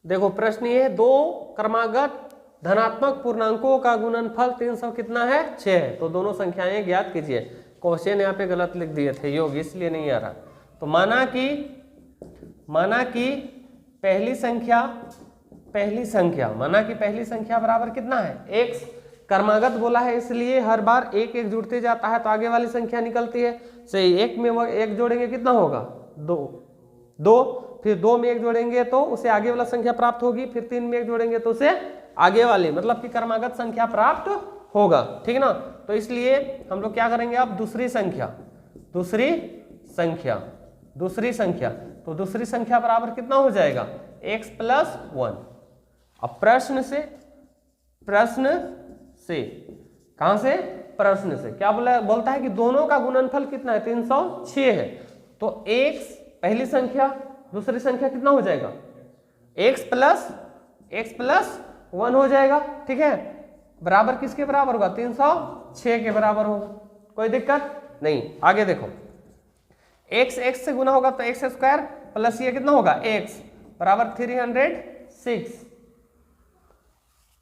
देखो प्रश्न ये है, दो क्रमागत धनात्मक पूर्णांकों का गुणनफल 300 कितना है 6 है, तो दोनों संख्याएं ज्ञात कीजिए। क्वेश्चन यहाँ पे गलत लिख दिए थे योग, इसलिए नहीं आ रहा। तो माना कि पहली संख्या बराबर कितना है x, क्रमागत बोला है इसलिए हर बार एक एक जुड़ते जाता है तो आगे वाली संख्या निकलती है। सही, एक में एक जोड़ेंगे कितना होगा 2, फिर 2 में एक जोड़ेंगे तो उसे आगे वाला संख्या प्राप्त होगी, फिर 3 में एक जोड़ेंगे तो उसे आगे वाली, मतलब कि क्रमागत संख्या प्राप्त होगा। ठीक ना, तो इसलिए हम लोग क्या करेंगे अब दूसरी संख्या, तो दूसरी संख्या बराबर कितना हो जाएगा x + 1। अब प्रश्न से कहां से, प्रश्न से क्या बोलता है कि दोनों का गुणनफल कितना है 306 है, तो x पहली संख्या दूसरी संख्या कितना हो जाएगा x + 1 हो जाएगा। ठीक है, बराबर किसके बराबर होगा 306 के बराबर होगा, कोई दिक्कत नहीं। आगे देखो, x से गुना होगा तो x² प्लस ये कितना होगा x बराबर 306।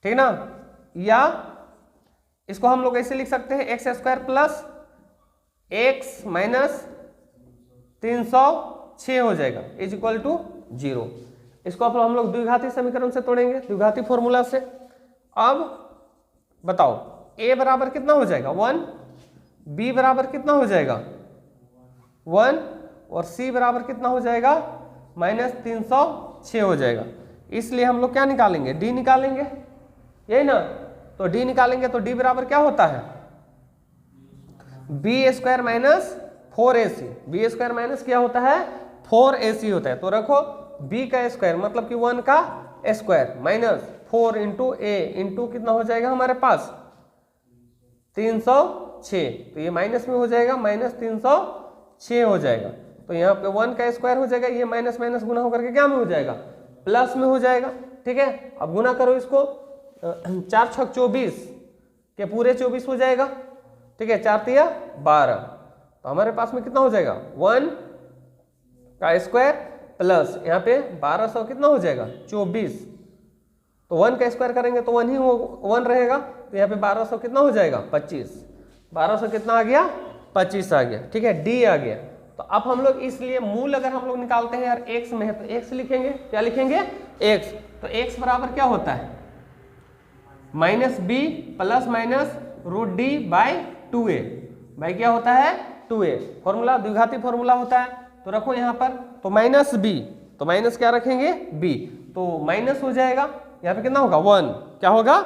ठीक ना, या इसको हम लोग ऐसे लिख सकते हैं x² प्लस x माइनस 306 हो जाएगा इज इक्वल टू 0। इसको अब हम लोग द्विघाती समीकरण से तोड़ेंगे, द्विघाती फॉर्मूला से। अब बताओ a बराबर कितना हो जाएगा 1, b बराबर कितना हो जाएगा 1 और c बराबर कितना हो जाएगा -306 हो जाएगा। इसलिए हम लोग क्या निकालेंगे d निकालेंगे, यही ना, तो d निकालेंगे तो d बराबर क्या होता है b² minus 4ac, b² minus क्या होता है 4ac होता है। तो रखो b का स्क्वायर मतलब कि 1 का square minus 4 into a into कितना हो जाएगा हमारे पास 306, तो ये माइनस में हो जाएगा -306 हो जाएगा। तो यहाँ पे 1 का स्क्वायर हो जाएगा, ये माइनस माइनस गुना होकर के क्या में हो जाएगा प्लस में हो जाएगा। ठीक है, अब गुना करो इसको, 4 × 6 = 24 के पूरे 24 हो जाएगा। ठीक है, 4 × 3 = 12, तो हमारे पास में कितना हो जाएगा 1 का स्क्वायर प्लस यहाँ पे 1200 कितना हो जाएगा 24, तो 1 का स्क्वायर करेंगे तो 1 रहेगा, तो यहाँ पे 1200 कितना हो जाएगा 25, 1200 कितना आ गया 25 आ गया। ठीक है, d आ गया। तो अब हम लोग इसलिए मूल अगर हम लोग निकालते हैं यार x में है तो x लिखेंगे, क्या लिखेंगे x, तो x बराबर क्या होता है -b प्लस माइनस √d/2a, भाई क्या होता है 2a, फॉर्मूला द्विघाती फॉर्मूला होता है। तो रखो यहाँ पर, तो -b, तो माइनस क्या रखेंगे b, तो माइनस हो जाएगा, यहाँ पे कितना होगा 1, क्या होगा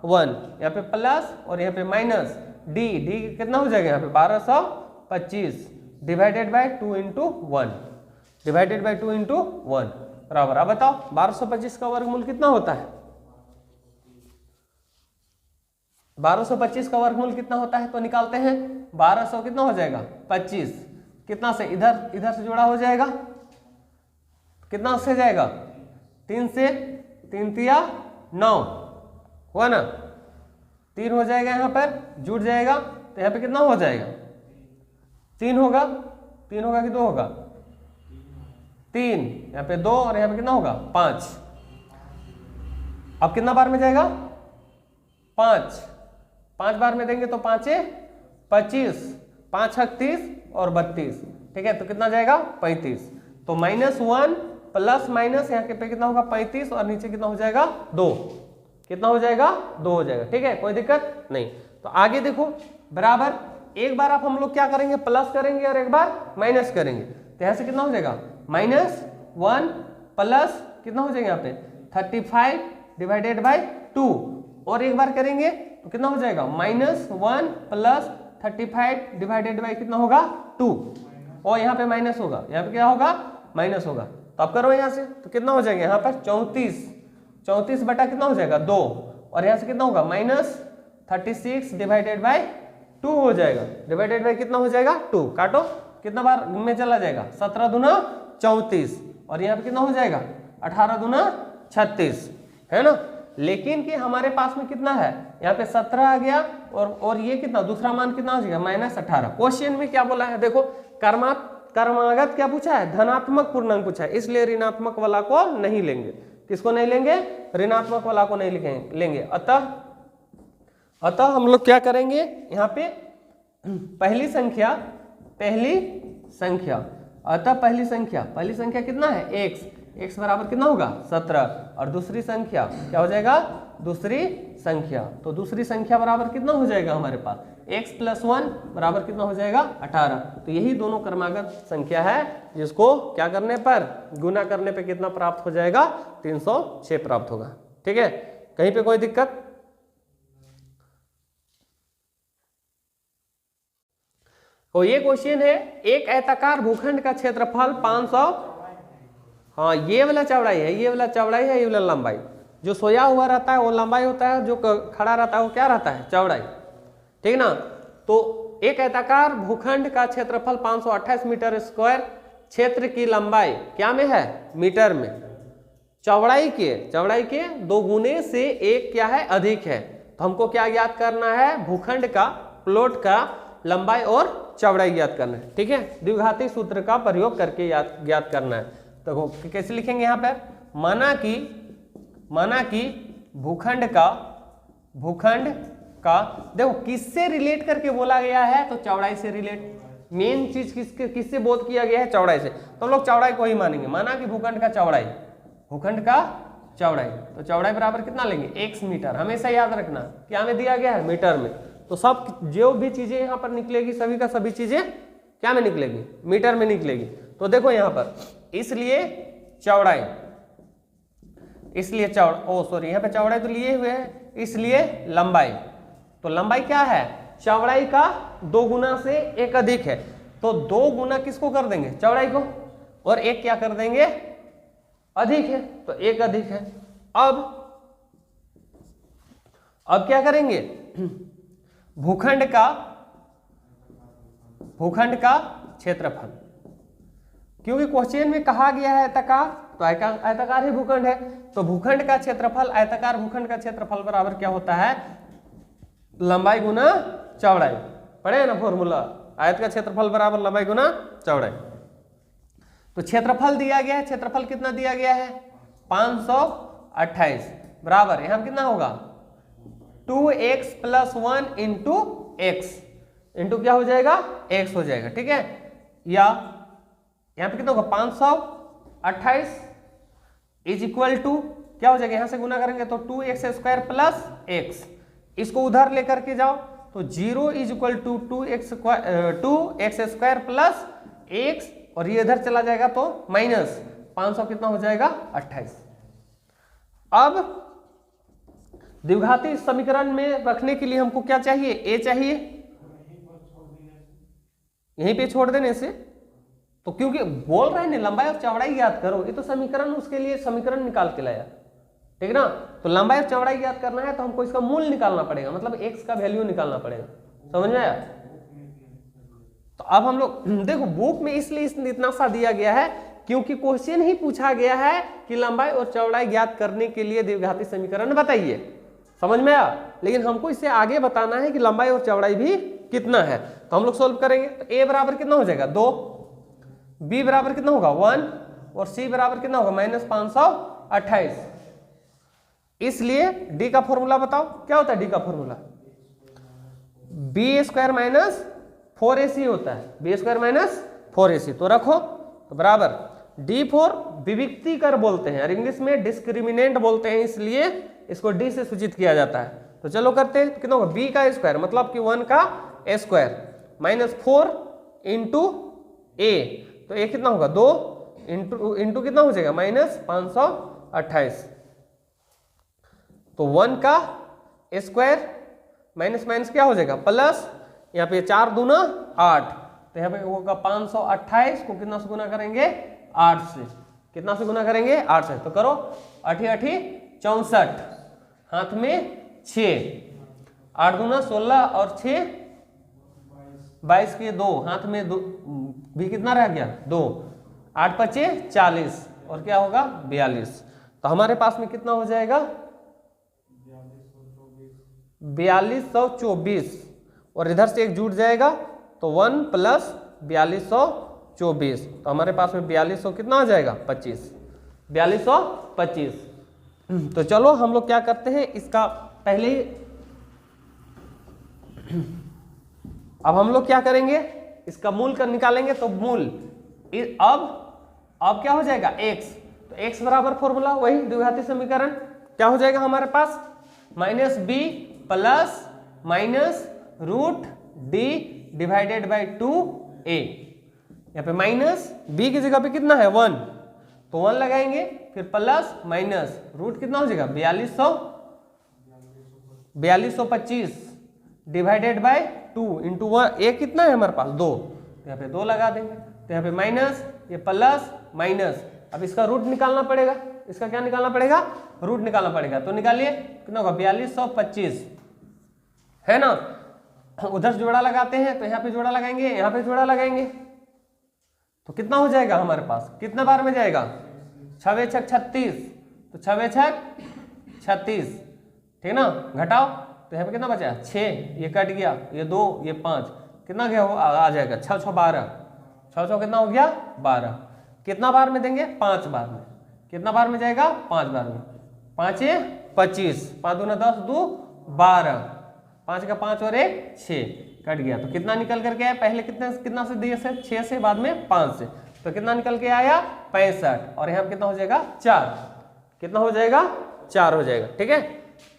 1, यहाँ पे प्लस और यहाँ पे माइनस d कितना हो जाएगा यहाँ पे 1225 divided by 2 into 1, divided by 2 into 1 बराबर। अब बताओ 1225 का वर्गमूल कितना होता है, 1225 का वर्गमूल कितना होता है, तो निकालते हैं 1200 कितना हो जाएगा 25, कितना से इधर से जोड़ा हो जाएगा, कितना से जाएगा 3 से 3 × 9 हुआ ना, 3 हो जाएगा यहाँ पर जुड़ जाएगा, तो यहाँ पे कितना हो जाएगा 3 होगा कि 2 होगा 3, यहाँ पे 2 और यहाँ पे कितना होगा 5। अब कितना बार में जाएगा 5 बार में देंगे तो 5 × 25, 5 × 30 और 32। ठीक है, तो कितना जाएगा 35, तो -1 प्लस माइनस यहाँ के पे कितना होगा 35 और नीचे कितना हो जाएगा 2, कितना हो जाएगा 2 हो जाएगा। ठीक है, कोई दिक्कत नहीं। तो आगे देखो बराबर, एक बार आप हम लोग क्या करेंगे प्लस करेंगे और एक बार माइनस करेंगे, तो यहाँ से कितना हो जाएगा -1 प्लस कितना हो जाएगा यहाँ पे 35 डिवाइडेड बाय 2, और एक बार करेंगे तो कितना हो जाएगा -1 प्लस 35 डिवाइडेड बाय कितना होगा 2, और यहाँ पे माइनस होगा, यहाँ पे क्या होगा माइनस होगा। तो अब करो यहाँ से, तो कितना हो जाएगा यहाँ पर 34 बटा कितना हो जाएगा 2, और यहाँ से कितना होगा -36 डिवाइडेड बाय 2 हो जाएगा, डिवाइडेड बाय कितना हो जाएगा 2, काटो कितना बार में चला जाएगा 17 दूना 34, और यहाँ पे कितना हो जाएगा 18 दूना 36, है ना। लेकिन कि हमारे पास में कितना है यहाँ पे 17 आ गया, और ये कितना दूसरा मान कितना हो जाएगा -18। क्वेश्चन में क्या बोला है देखो, क्रमागत क्या पूछा है धनात्मक पूर्णांक पूछा है, इसलिए ऋणात्मक वाला को नहीं लेंगे, किसको नहीं लेंगे, ऋणात्मक वाला को नहीं लेंगे। अतः हम लोग क्या करेंगे, यहाँ पे पहली संख्या अतः पहली संख्या कितना है, x बराबर कितना होगा 17, और दूसरी संख्या क्या हो जाएगा, दूसरी संख्या, तो दूसरी संख्या बराबर कितना हो जाएगा हमारे पास, x + 1 बराबर कितना हो जाएगा 18। तो यही दोनों क्रमागत संख्या है जिसको क्या करने पर, गुना करने पे कितना प्राप्त हो जाएगा, 306 प्राप्त होगा। ठीक है, कहीं पे कोई दिक्कत? तो ये क्वेश्चन है, एक आयताकार भूखंड का क्षेत्रफल 500, हाँ ये वाला चौड़ाई है, ये वाला चौड़ाई है, ये वाला लंबाई। जो सोया हुआ रहता है वो लंबाई होता है, जो खड़ा रहता है वो क्या रहता है, चौड़ाई। ठीक ना। तो एक आयताकार भूखंड का क्षेत्रफल 528 मीटर स्क्वायर, क्षेत्र की लंबाई क्या में है, मीटर में, चौड़ाई के 2 गुने से 1 क्या है, अधिक है। तो हमको क्या ज्ञात करना है, भूखंड का, प्लॉट का लंबाई और चौड़ाई ज्ञात करना है। ठीक है, द्विघाती सूत्र का प्रयोग करके ज्ञात करना है। तो कैसे लिखेंगे यहाँ पर, माना कि भूखंड का देखो किससे रिलेट करके बोला गया है, तो चौड़ाई से रिलेट, मेन चीज किससे बोध किया गया है, चौड़ाई से। तो हम लोग चौड़ाई को ही मानेंगे। माना कि भूखंड का चौड़ाई, तो चौड़ाई बराबर कितना लेंगे, x मीटर। हमेशा याद रखना क्या में दिया गया है, मीटर में। तो सब जो भी चीजें यहाँ पर निकलेगी, सभी का सभी चीजें क्या में निकलेगी, मीटर में निकलेगी। तो देखो यहाँ पर, इसलिए चौड़ाई, यहाँ पे चौड़ाई तो लिए हुए है, इसलिए लंबाई। तो लंबाई क्या है, चौड़ाई का 2 गुना से 1 अधिक है। तो 2 गुना किसको कर देंगे, चौड़ाई को, और 1 क्या कर देंगे, अधिक है, तो 1 अधिक है। अब क्या करेंगे, भूखंड का क्षेत्रफल, क्योंकि क्वेश्चन में कहा गया है आयताकार, तो आयताकार ही भूखंड है। तो भूखंड का क्षेत्रफल, आयताकार भूखंड का क्षेत्रफल बराबर क्या होता है, लंबाई गुना चौड़ाई। पढ़े है ना फॉर्मूला, आयत का क्षेत्रफल बराबर लंबाई गुना चौड़ाई। तो क्षेत्रफल दिया गया है, क्षेत्रफल कितना दिया गया है, 528 बराबर, यहां कितना होगा, 2x + 1 × x, इंटू क्या हो जाएगा, x हो जाएगा। ठीक है, या यहाँ पे कितना होगा, 528 = क्या हो जाएगा, यहां से गुना करेंगे तो 2x² + x, इसको उधर लेकर के जाओ तो 0 = 2x² + x, और ये इधर चला जाएगा तो माइनस 500 कितना हो जाएगा, 28। अब द्विघाती समीकरण में रखने के लिए हमको क्या चाहिए, a चाहिए, यहीं पे छोड़ देने से, तो क्योंकि बोल रहे हैं ना लंबाई और चौड़ाई ज्ञात करो, ये तो समीकरण, उसके लिए समीकरण निकाल के लाया। ठीक ना। तो लंबाई और चौड़ाई ज्ञात करना है तो हमको इसका मूल निकालना पड़ेगा, मतलब x का वैल्यू निकालना पड़ेगा। समझ में आया। तो अब हम लोग देखो, बुक में इसलिए इतना सा दिया गया है क्योंकि क्वेश्चन ही पूछा गया है कि लंबाई और चौड़ाई ज्ञात करने के लिए द्विघाती समीकरण बताइए। समझ में आया। लेकिन हमको इससे आगे बताना है कि लंबाई और चौड़ाई भी कितना है, तो हम लोग सोल्व करेंगे। तो a बराबर कितना हो जाएगा, 2, b बराबर कितना होगा 1, और c बराबर कितना होगा -528। इसलिए d का फॉर्मूला बताओ, क्या होता है d का फॉर्मूला, b² - 4ac होता है, b² - 4ac। तो रखो, तो बराबर d4 विविक्तिकर बोलते हैं और इंग्लिश में डिस्क्रिमिनेंट बोलते हैं, इसलिए इसको d से सूचित किया जाता है। तो चलो करते हैं, कितना होगा, b का स्क्वायर मतलब कि 1 का स्क्वायर -4 × a, तो a कितना होगा 2 इंटू कितना हो जाएगा -528। तो 1 का स्क्वायर माइनस क्या हो जाएगा प्लस, यहाँ पे 4 दूना 8, तो यहाँ पे होगा 528 को कितना से गुना करेंगे 8 से, कितना से गुना करेंगे 8 से। तो करो 8 × 8 = 64, हाथ में 6, 8 दूना 16 और 6 22 के 2, हाथ में 2 भी कितना रह गया 2, 8 × 5 = 40 और क्या होगा 42। तो हमारे पास में कितना हो जाएगा 4224, और इधर से एक जुड़ जाएगा तो 1 + 4224, तो हमारे पास में 4200 कितना आ जाएगा 25, 4225। तो चलो हम लोग क्या करते हैं, इसका पहले अब हम लोग क्या करेंगे, इसका मूल कर निकालेंगे। तो मूल अब क्या हो जाएगा, x। तो x बराबर फॉर्मूला वही द्विघाती समीकरण क्या हो जाएगा हमारे पास, minus B plus minus root D divided by 2a। यहाँ पे माइनस बी की जगह पे कितना है 1, तो 1 लगाएंगे, फिर प्लस माइनस रूट कितना हो जाएगा 4225 डिवाइडेड बाय 2 इंटू 1, ए कितना है हमारे पास 2, तो यहाँ पे 2 लगा देंगे। तो यहाँ पे माइनस, ये प्लस माइनस, अब इसका रूट निकालना पड़ेगा। इसका क्या निकालना पड़ेगा, रूट निकालना पड़ेगा। तो निकालिए कितना होगा 4225 है ना। उधर जोड़ा लगाते हैं, तो यहाँ पे जोड़ा लगाएंगे, यहाँ पे जोड़ा लगाएंगे, तो कितना हो जाएगा हमारे पास, कितना बार में जाएगा 6 छक 36, तो 6 छक 36, ठीक ना। घटाओ तो यहाँ पे कितना बचा 6, ये कट गया, ये 2, ये 5, कितना गया हो आ जाएगा 6 6 12, 6 6 कितना हो गया 12। कितना बार में देंगे 5 बार में, कितना बार में जाएगा 5 बार में, 5 25, 5 दूना 10, 2 12, 5 का 5 और 1 6, कट गया। तो कितना निकल करके आया, पहले कितना से दिए से 6 से, बाद में 5 से, तो कितना निकल के आया 65, और यहाँ पे कितना हो जाएगा 4, कितना हो जाएगा 4 हो जाएगा, ठीक है।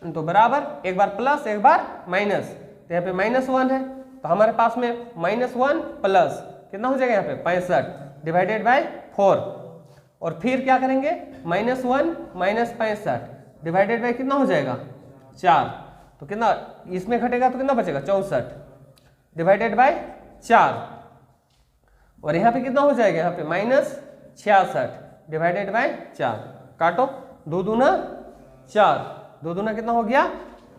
तो बराबर एक बार प्लस एक बार माइनस, तो यहाँ पे -1 है, तो हमारे पास में -1 प्लस कितना हो जाएगा यहाँ पे 65 डिवाइडेड बाय 4, और फिर क्या करेंगे -1 माइनस 65 डिवाइडेड बाय कितना हो जाएगा 4, तो कितना इसमें घटेगा तो कितना बचेगा 64 डिवाइडेड बाय 4, और यहाँ पे कितना हो जाएगा यहाँ पे -66 डिवाइडेड बाय 4, काटो 2 दूना 4, 2 दूना कितना हो गया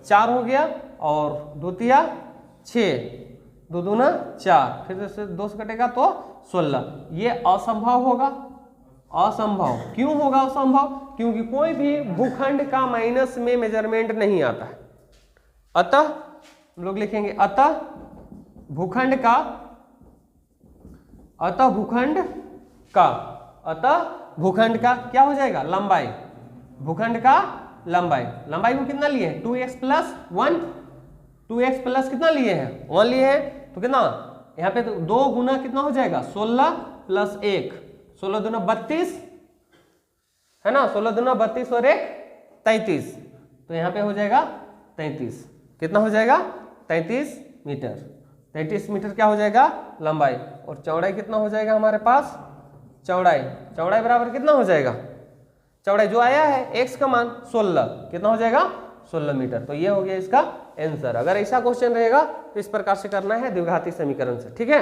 4 हो गया, और 2 तिया 6, 2 दूना 4, फिर से 2 से कटेगा तो 16। ये असंभव होगा, असंभव क्यों होगा असंभव, क्योंकि कोई भी भूखंड का माइनस में मेजरमेंट नहीं आता है। अतः हम लोग लिखेंगे अतः भूखंड का क्या हो जाएगा लंबाई, भूखंड का लंबाई को कितना लिए 2x प्लस 1, 2x प्लस कितना लिए हैं 1 लिए हैं, तो कितना यहाँ पे तो 2 गुना कितना हो जाएगा 16 प्लस 1, 16 दूना 32 है ना, 16 दूना 32 और 1 33, तो यहाँ पे हो जाएगा 33, कितना हो जाएगा 33 मीटर। 33 मीटर क्या हो जाएगा लंबाई, और चौड़ाई कितना हो जाएगा हमारे पास, चौड़ाई बराबर कितना हो जाएगा, चौड़ाई जो आया है x का मान 16, कितना हो जाएगा 16 मीटर। तो ये हो गया इसका आंसर। अगर ऐसा क्वेश्चन रहेगा तो इस प्रकार से करना है द्विघाती समीकरण से, ठीक है।